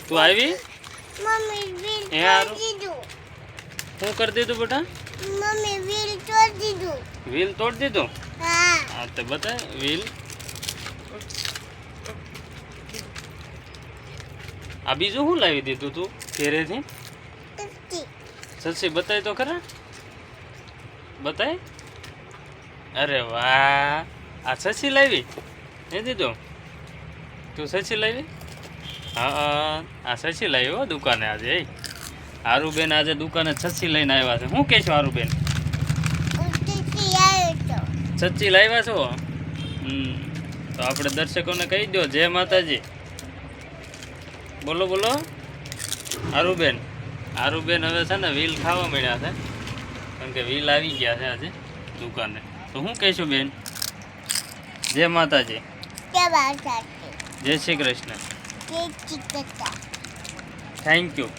તું આવી mummy wheel એ હારું. તોડી દીધું. શું કરી દીધું બેટા? મમ્મી વ્હીલ તોડી દીધું. વ્હીલ તોડી દીધું? હા હા તો બતાય વ્હીલ. આ બીજું શું લાવી દીધું તું ઘેરેથી? તસ્તી. સસી બતાય તો ખરા, બતાય. અરે વાહ, આ સસી લાવી એ દીધું? તું સસી લાવી? હા આ સસી લાવી હો દુકાને આજે. એ હારુબેન આજે દુકાને સસી લઈને આવ્યા છે. શું કહેશો હારુબેન? તસ્તી આવ્યો તો. સચ્ચી લાવ્યા છો? તો આપણે દર્શકોને કહી દો જય માતાજી. બોલો બોલો. હારુબેન, હારુબેન હવે છે ને વ્હીલ ખાવા મળ્યા છે, કારણ કે વ્હીલ આવી ગયા છે આજે દુકાને. તો શું કહેશું બેન? જય માતાજી, કે વાત સાચી. જય શ્રી કૃષ્ણ, કે ચિકતા. Thank you.